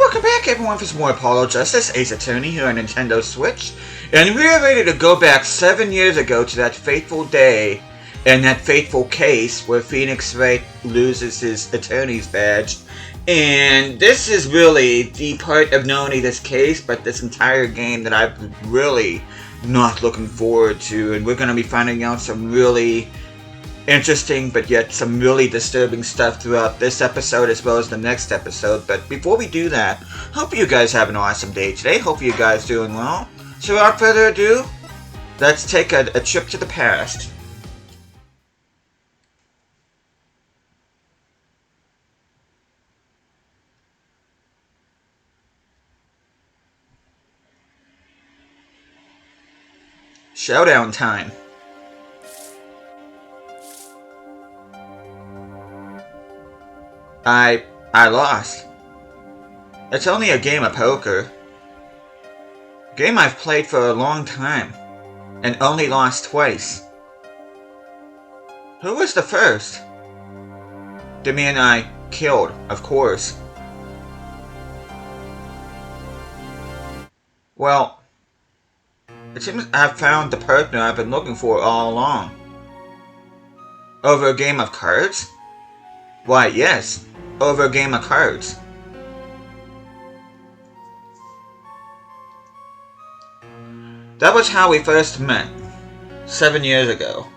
Welcome back everyone for some more Apollo Justice, Ace Attorney here on Nintendo Switch. And we're ready to go back 7 years ago to that fateful day and that fateful case where Phoenix Wright loses his attorney's badge. And this is really the part of not only this case, but this entire game that I'm really not looking forward to. And we're going to be finding out some really interesting but yet some really disturbing stuff throughout this episode as well as the next episode. But before we do that, hope you guys have an awesome day today. Hope you guys doing well. So without further ado, let's take a trip to the past. Showdown time. I lost. It's only a game of poker. A game I've played for a long time, and only lost twice. Who was the first? The man I killed, of course. Well, it seems I've found the partner I've been looking for all along. Over a game of cards? Why, yes. Over a game of cards. That was how we first met, 7 years ago.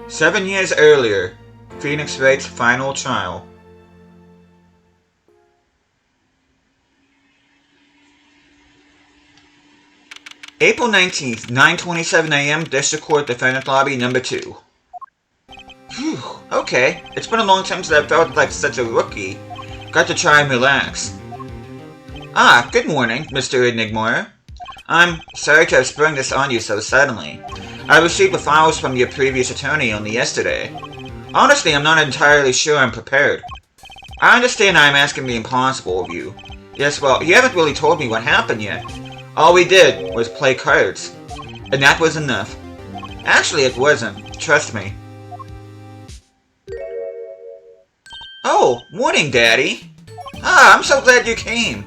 Seven years earlier, Phoenix Wright's final trial. April 19th, 9:27 a.m., District Court Defendant Lobby number 2. Phew, okay. It's been a long time since I felt like such a rookie. Got to try and relax. Ah, good morning, Mr. Enigma. I'm sorry to have sprung this on you so suddenly. I received the files from your previous attorney only yesterday. Honestly, I'm not entirely sure I'm prepared. I understand I'm asking the impossible of you. Yes, well, you haven't really told me what happened yet. All we did was play cards. And that was enough. Actually, it wasn't. Trust me. Oh, morning, Daddy. Ah, I'm so glad you came.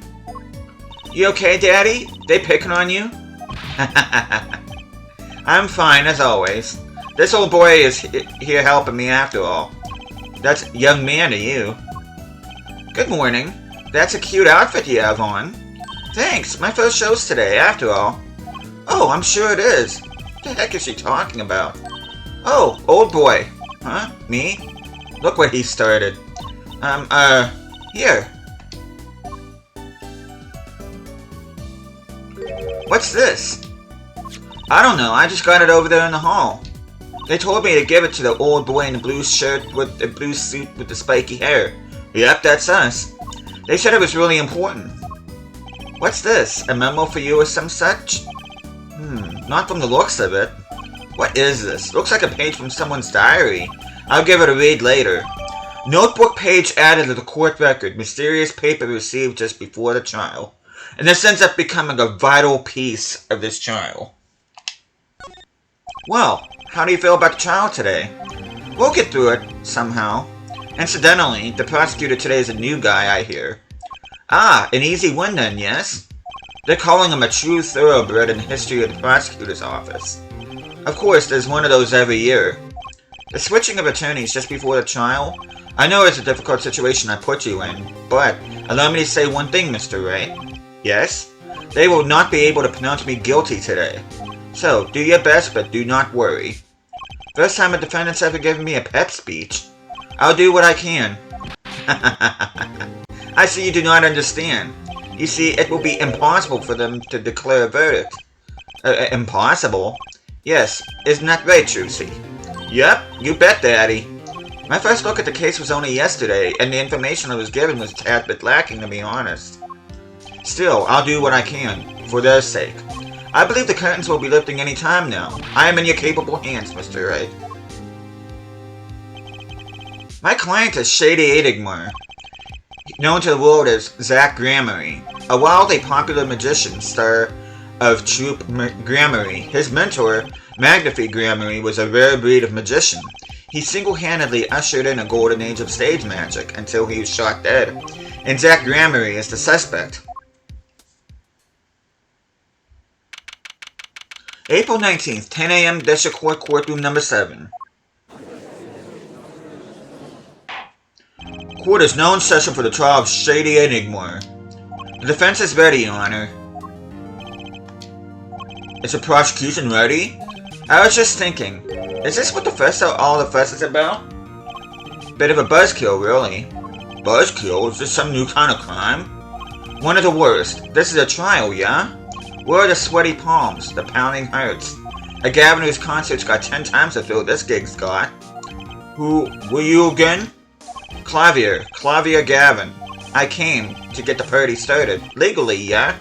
You okay, Daddy? They picking on you? I'm fine, as always. This old boy is here helping me after all. That's young man to you. Good morning. That's a cute outfit you have on. Thanks, my first show's today, after all. Oh, I'm sure it is. What the heck is she talking about? Oh, old boy. Huh? Me? Look where he started. Here. What's this? I don't know, I just got it over there in the hall. They told me to give it to the old boy in the blue shirt with the blue suit with the spiky hair. Yep, that's us. They said it was really important. What's this? A memo for you or some such? Not from the looks of it. What is this? Looks like a page from someone's diary. I'll give it a read later. Notebook page added to the court record. Mysterious paper received just before the trial. And this ends up becoming a vital piece of this trial. Well, how do you feel about the trial today? We'll get through it, somehow. Incidentally, the prosecutor today is a new guy, I hear. Ah, an easy win then, yes? They're calling him a true thoroughbred in the history of the prosecutor's office. Of course, there's one of those every year. The switching of attorneys just before the trial? I know it's a difficult situation I put you in, but allow me to say one thing, Mr. Wright. Yes? They will not be able to pronounce me guilty today. So, do your best, but do not worry. First time a defendant's ever given me a pep speech. I'll do what I can. I see you do not understand. You see, it will be impossible for them to declare a verdict. Impossible? Yes, isn't that right, Trucy? Yep, you bet, Daddy. My first look at the case was only yesterday, and the information I was given was a tad bit lacking, to be honest. Still, I'll do what I can, for their sake. I believe the curtains will be lifting any time now. I am in your capable hands, Mr. Wright. My client is Shady Enigma, known to the world as Zach Gramarye, a wildly popular magician, star of troupe Gramarye. His mentor, Magnifi Gramarye, was a rare breed of magician. He single-handedly ushered in a golden age of stage magic until he was shot dead. And Zach Gramery is the suspect. April 19th, 10 a.m. District Court, Courtroom Number 7. Court is now in session for the trial of Shady Enigma. The defense is ready, Your Honor. Is the prosecution ready? I was just thinking, is this what all the fuss is about? Bit of a buzzkill, really. Buzzkill? Is this some new kind of crime? One of the worst. This is a trial, yeah? Where are the sweaty palms, the pounding hearts? A Gaviner's concert's got 10 times the thrill this gig's got. Who were you again? Clavier Gavin. I came to get the party started. Legally, yeah?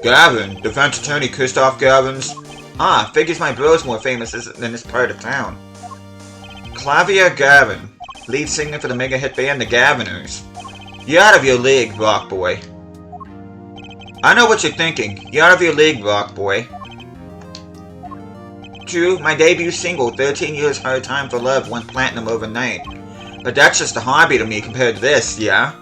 Gavin, defense attorney Christoph Gavin's. Ah, figures my bro's more famous than this part of town. Clavier Gavin, lead singer for the mega hit band The Gaviners. You're out of your league, rock boy. I know what you're thinking. You're out of your league, rock boy. True, my debut single, 13 Years Hard Time for Love, went platinum overnight. But that's just a hobby to me compared to this, yeah?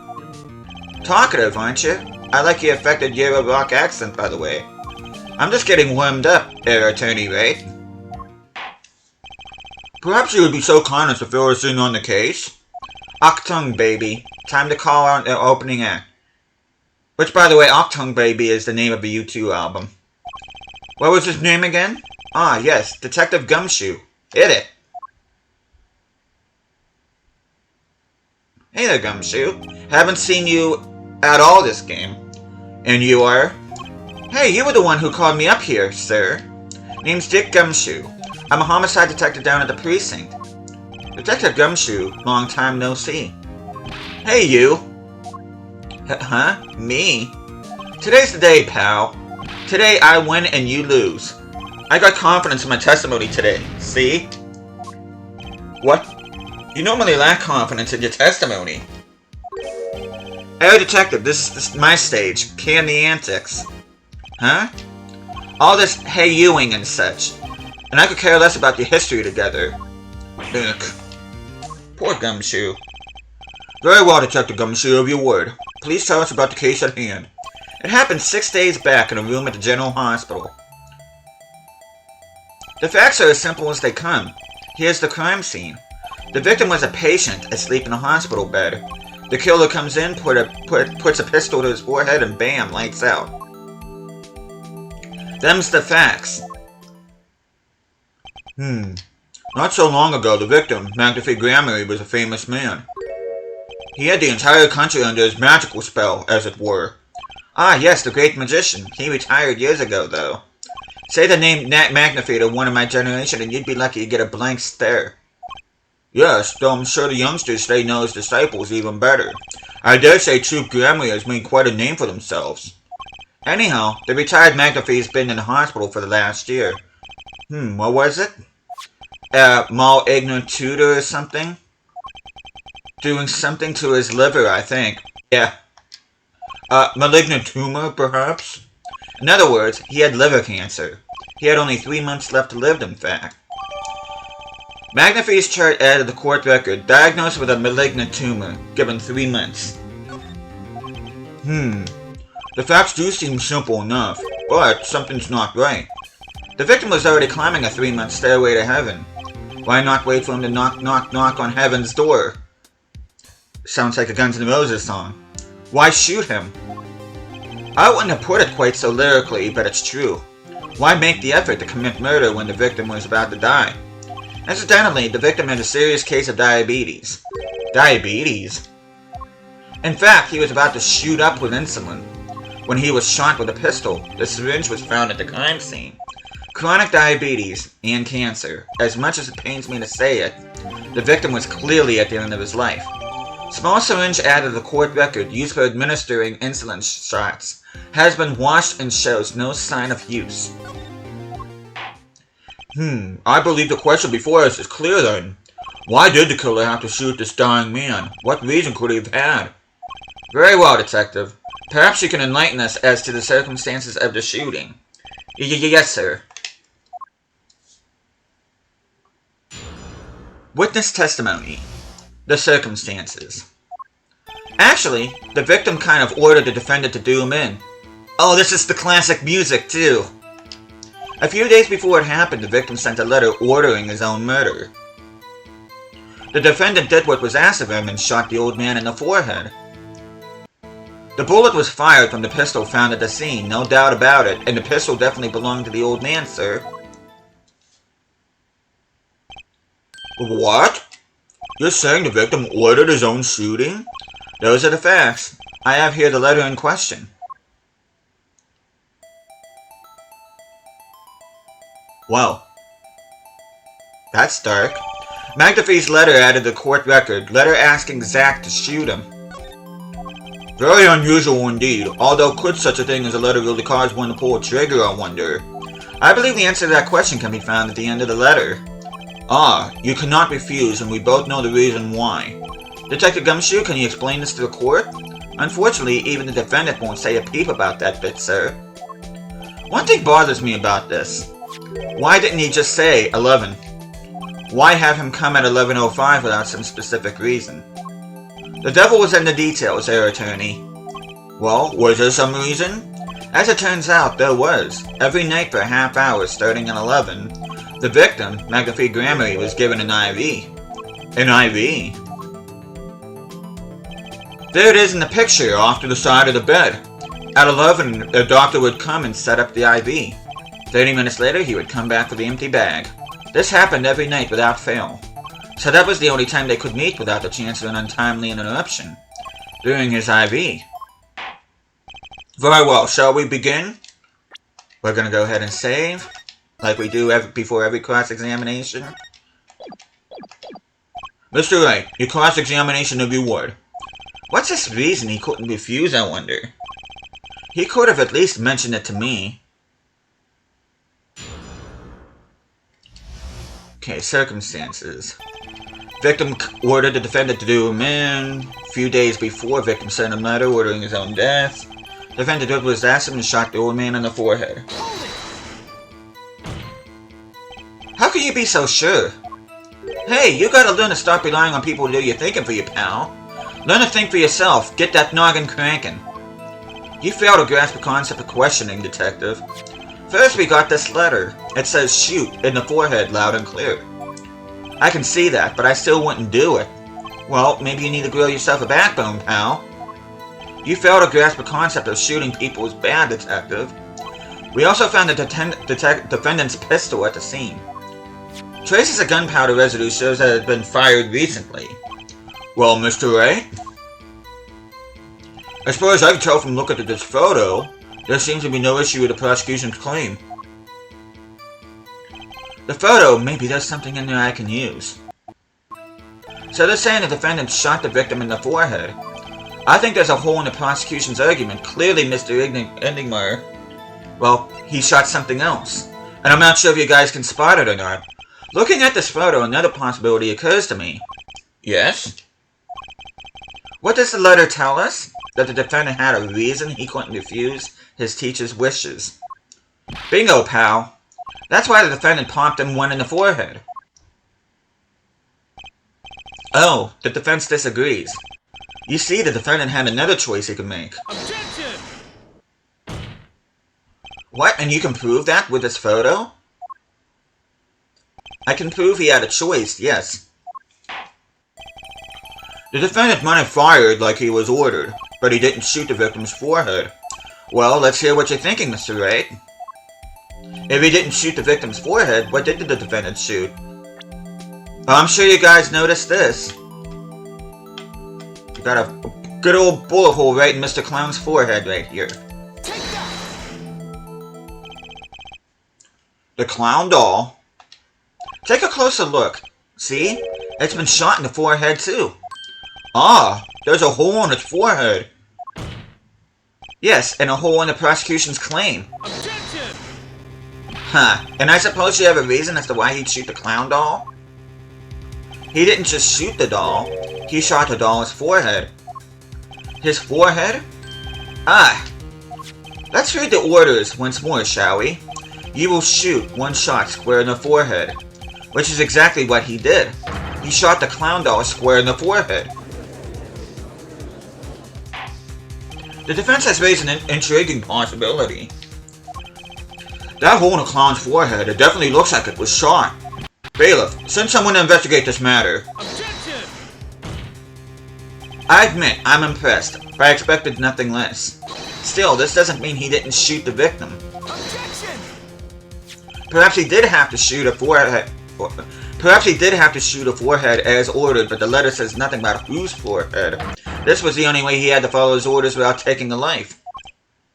Talkative, aren't you? I like your affected Euro rock accent, by the way. I'm just getting warmed up, Air Attorney Ray. Perhaps you would be so kind as to fill us in on the case? Octung, baby. Time to call out their opening act. Which, by the way, Octung Baby is the name of the U2 album. What was his name again? Ah, yes, Detective Gumshoe. Hit it. Hey there, Gumshoe. Haven't seen you at all this game. And you are? Hey, you were the one who called me up here, sir. Name's Dick Gumshoe. I'm a homicide detective down at the precinct. Detective Gumshoe, long time no see. Hey, you. Huh? Me? Today's the day, pal. Today I win and you lose. I got confidence in my testimony today. See? What? You normally lack confidence in your testimony. Hey, detective, this is my stage. Can the antics. Huh? All this hey-youing and such. And I could care less about your history together. Ugh. Poor Gumshoe. Very well, Detective Gumshoe, of your word. Please tell us about the case at hand. It happened 6 days back in a room at the General Hospital. The facts are as simple as they come. Here's the crime scene. The victim was a patient asleep in a hospital bed. The killer comes in, puts a pistol to his forehead, and bam, lights out. Them's the facts. Not so long ago, the victim, Magnifique Gramery, was a famous man. He had the entire country under his magical spell, as it were. Ah, yes, the great magician. He retired years ago, though. Say the name Magnifique to one of my generation, and you'd be lucky to get a blank stare. Yes, though I'm sure the youngsters today know his disciples even better. I dare say Troop Gramery has made quite a name for themselves. Anyhow, the retired Magnifique has been in the hospital for the last year. What was it? Malignant tutor or something? Doing something to his liver, I think. Yeah. Malignant tumor, perhaps? In other words, he had liver cancer. He had only 3 months left to live, in fact. Magnifique's chart added the court record, diagnosed with a malignant tumor, given 3 months. The facts do seem simple enough, but something's not right. The victim was already climbing a 3-month stairway to heaven. Why not wait for him to knock on heaven's door? Sounds like a Guns N' Roses song. Why shoot him? I wouldn't have put it quite so lyrically, but it's true. Why make the effort to commit murder when the victim was about to die? Incidentally, the victim had a serious case of diabetes. Diabetes? In fact, he was about to shoot up with insulin when he was shot with a pistol. The syringe was found at the crime scene. Chronic diabetes and cancer. As much as it pains me to say it, the victim was clearly at the end of his life. Small syringe added to the court record used for administering insulin shots has been washed and shows no sign of use. I believe the question before us is clear then. Why did the killer have to shoot this dying man? What reason could he have had? Very well, Detective. Perhaps you can enlighten us as to the circumstances of the shooting. Yes, sir. Witness testimony. The circumstances. Actually, the victim kind of ordered the defendant to do him in. Oh, this is the classic music, too. A few days before it happened, the victim sent a letter ordering his own murder. The defendant did what was asked of him and shot the old man in the forehead. The bullet was fired from the pistol found at the scene, no doubt about it, and the pistol definitely belonged to the old man, sir. What? You're saying the victim ordered his own shooting? Those are the facts. I have here the letter in question. Whoa. That's dark. McAfee's letter added the court record, letter asking Zach to shoot him. Very unusual indeed, although could such a thing as a letter really cause one to pull a trigger, I wonder? I believe the answer to that question can be found at the end of the letter. Ah, you cannot refuse, and we both know the reason why. Detective Gumshoe, can you explain this to the court? Unfortunately, even the defendant won't say a peep about that bit, sir. One thing bothers me about this. Why didn't he just say 11? Why have him come at 11:05 without some specific reason? The devil was in the details, there, attorney. Well, was there some reason? As it turns out, there was. Every night for a half hour, starting at 11, the victim, McAfee Grammary, was given an IV. An IV? There it is in the picture, off to the side of the bed. At 11, the doctor would come and set up the IV. 30 minutes later, he would come back with the empty bag. This happened every night without fail. So that was the only time they could meet without the chance of an untimely interruption. During his IV. Very well, shall we begin? We're gonna go ahead and save, like we do before every cross-examination. Mr. Wright, your cross-examination of your ward. What's his reason he couldn't refuse, I wonder? He could have at least mentioned it to me. Okay, circumstances. Victim ordered the defendant to do him in. A few days before, victim sent a letter ordering his own death. Defendant did what was asked him and shot the old man in the forehead. How can you be so sure? Hey, you gotta learn to stop relying on people to do your thinking for you, pal. Learn to think for yourself. Get that noggin cranking. You fail to grasp the concept of questioning, detective. First, we got this letter. It says shoot in the forehead loud and clear. I can see that, but I still wouldn't do it. Well, maybe you need to grow yourself a backbone, pal. You fail to grasp the concept of shooting people is bad, detective. We also found the defendant's pistol at the scene. Traces of gunpowder residue shows that it had been fired recently. Well, Mr. Wright? As far as I can tell from looking at this photo, there seems to be no issue with the prosecution's claim. The photo, maybe there's something in there I can use. So they're saying the defendant shot the victim in the forehead. I think there's a hole in the prosecution's argument. Clearly, Mr. Enigma, well, he shot something else. And I'm not sure if you guys can spot it or not. Looking at this photo, another possibility occurs to me. Yes? What does the letter tell us? That the defendant had a reason he couldn't refuse his teacher's wishes. Bingo, pal. That's why the defendant popped him one in the forehead. Oh, the defense disagrees. You see, the defendant had another choice he could make. Objection! What? And you can prove that with this photo? I can prove he had a choice, yes. The defendant might have fired like he was ordered, but he didn't shoot the victim's forehead. Well, let's hear what you're thinking, Mr. Wright. If he didn't shoot the victim's forehead, what did the defendant shoot? I'm sure you guys noticed this. You got a good old bullet hole right in Mr. Clown's forehead right here. The clown doll. Take a closer look. See? It's been shot in the forehead too. Ah, there's a hole in its forehead. Yes, and a hole in the prosecution's claim. Objection! Huh, and I suppose you have a reason as to why he'd shoot the clown doll? He didn't just shoot the doll, he shot the doll's forehead. His forehead? Ah! Let's read the orders once more, shall we? You will shoot one shot square in the forehead. Which is exactly what he did. he shot the clown doll square in the forehead. The defense has raised an intriguing possibility. That hole in the clown's forehead, it definitely looks like it was shot. Bailiff, send someone to investigate this matter. Objection! I admit, I'm impressed, but I expected nothing less. Still, this doesn't mean he didn't shoot the victim. Objection! Perhaps he did have to shoot a forehead. Perhaps he did have to shoot a forehead as ordered, but the letter says nothing about whose forehead. This was the only way he had to follow his orders without taking a life.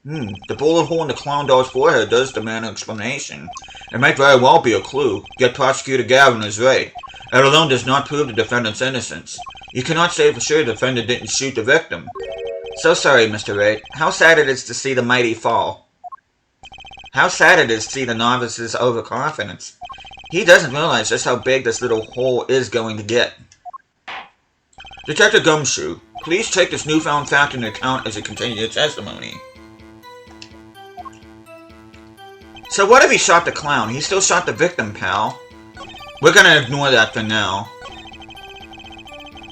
The bullet hole in the clown doll's forehead does demand an explanation. It might very well be a clue, yet Prosecutor Gavin is right. It alone does not prove the defendant's innocence. You cannot say for sure the defendant didn't shoot the victim. So sorry, Mr. Wright. How sad it is to see the mighty fall. How sad it is to see the novice's overconfidence. He doesn't realize just how big this little hole is going to get. Detective Gumshoe, please take this newfound fact into account as you continue your testimony. So what if he shot the clown? He still shot the victim, pal. We're gonna ignore that for now.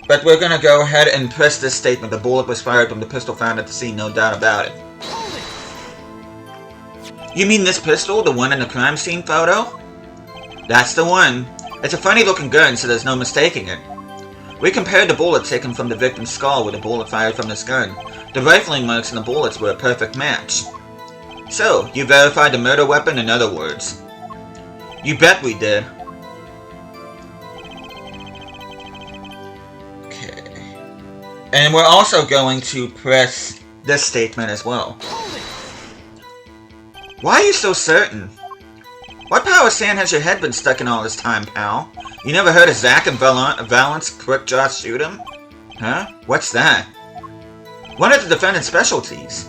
But we're gonna go ahead and press this statement. The bullet was fired from the pistol found at the scene, no doubt about it. You mean this pistol? The one in the crime scene photo? That's the one. It's a funny looking gun, so there's no mistaking it. We compared the bullet taken from the victim's skull with the bullet fired from this gun. The rifling marks and the bullets were a perfect match. So, you verified the murder weapon, in other words? You bet we did. Okay. And we're also going to press this statement as well. Why are you so certain? What power sand has your head been stuck in all this time, pal? You never heard of Zack and Valance quick draw shoot 'em? Huh? What's that? One of the defendant's specialties.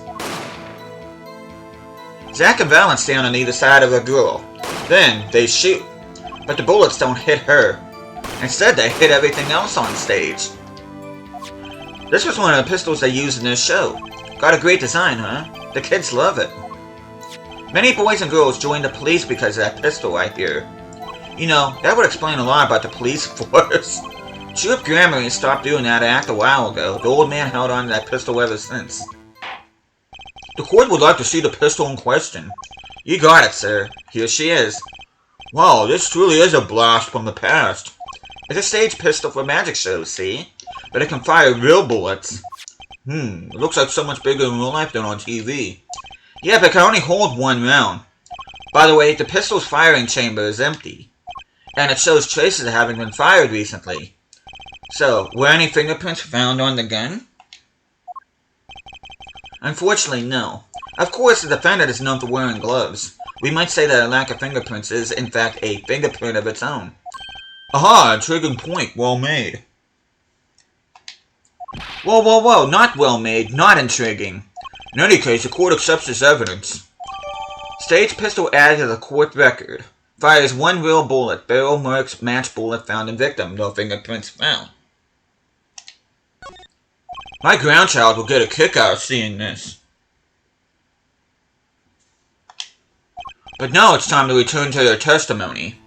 Zack and Valance stand on either side of a girl. Then, they shoot. But the bullets don't hit her. Instead, they hit everything else on stage. This was one of the pistols they used in this show. Got a great design, huh? The kids love it. Many boys and girls joined the police because of that pistol, I hear. You know, that would explain a lot about the police force. Sheriff Grammarly stopped doing that act a while ago. The old man held on to that pistol ever since. The court would like to see the pistol in question. You got it, sir. Here she is. Wow, this truly is a blast from the past. It's a stage pistol for magic shows, see? But it can fire real bullets. It looks like so much bigger in real life than on TV. Yeah, but it can only hold one round. By the way, the pistol's firing chamber is empty. And it shows traces of having been fired recently. So, were any fingerprints found on the gun? Unfortunately, no. Of course, the defendant is known for wearing gloves. We might say that a lack of fingerprints is, in fact, a fingerprint of its own. Aha! Intriguing point. Well made. Whoa, not well made, not intriguing. In any case, the court accepts this evidence. Stage pistol added to the court record. Fires one real bullet. Barrel marks match bullet found in victim. No fingerprints found. My grandchild will get a kick out of seeing this. But now it's time to return to their testimony.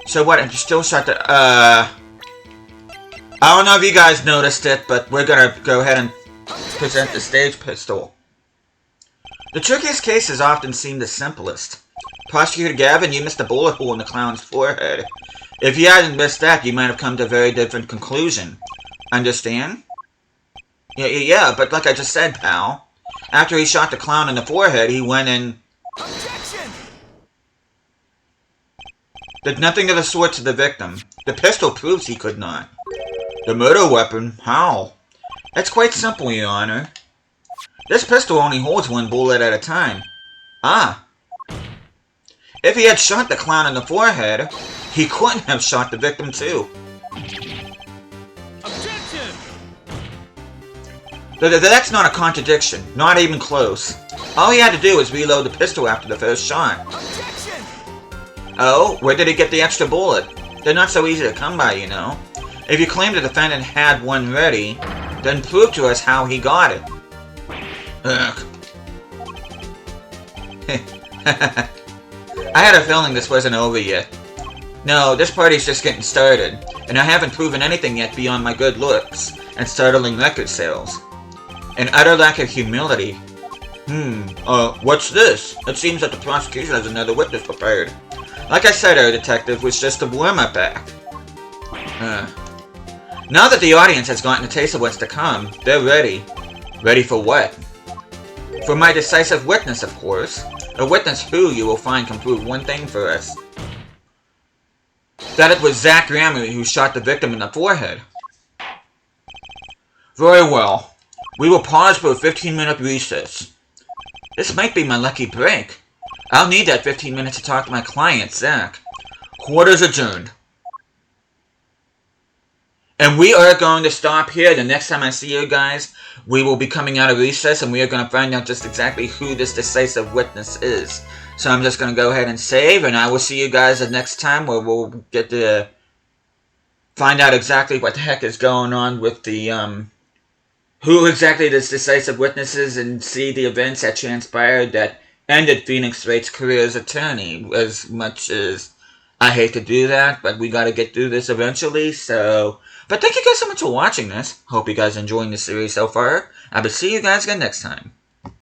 So what, if you still shot the, I don't know if you guys noticed it, but we're gonna go ahead and present the stage pistol. The trickiest cases often seem the simplest. Prosecutor Gavin, you missed the bullet hole in the clown's forehead. If you hadn't missed that, you might have come to a very different conclusion. Understand? Yeah, but like I just said, pal. After he shot the clown in the forehead, he went and... Objection! Did nothing of the sort to the victim. The pistol proves he could not. The murder weapon? How? It's quite simple, Your Honor. This pistol only holds one bullet at a time. Ah. If he had shot the clown in the forehead, he couldn't have shot the victim too. Objection! That's not a contradiction. Not even close. All he had to do was reload the pistol after the first shot. Objection! Oh, where did he get the extra bullet? They're not so easy to come by, you know. If you claim the defendant had one ready, then prove to us how he got it. Ugh. I had a feeling this wasn't over yet. No, this party's just getting started, and I haven't proven anything yet beyond my good looks and startling record sales. An utter lack of humility. What's this? It seems that the prosecution has another witness prepared. Like I said, our detective was just a warm-up act. Now that the audience has gotten a taste of what's to come, they're ready. Ready for what? For my decisive witness, of course. A witness who, you will find, can prove one thing for us. That it was Zach Ramery who shot the victim in the forehead. Very well. We will pause for a 15-minute recess. This might be my lucky break. I'll need that 15 minutes to talk to my client, Zach. Quarters adjourned. And we are going to stop here. The next time I see you guys, we will be coming out of recess and we are going to find out just exactly who this decisive witness is. So I'm just going to go ahead and save, and I will see you guys the next time where we'll get to find out exactly what the heck is going on with the, who exactly this decisive witness is, and see the events that transpired that ended Phoenix Wright's career as attorney. As much as I hate to do that, but we got to get through this eventually, so... But thank you guys so much for watching this. Hope you guys are enjoying the series so far. I will see you guys again next time.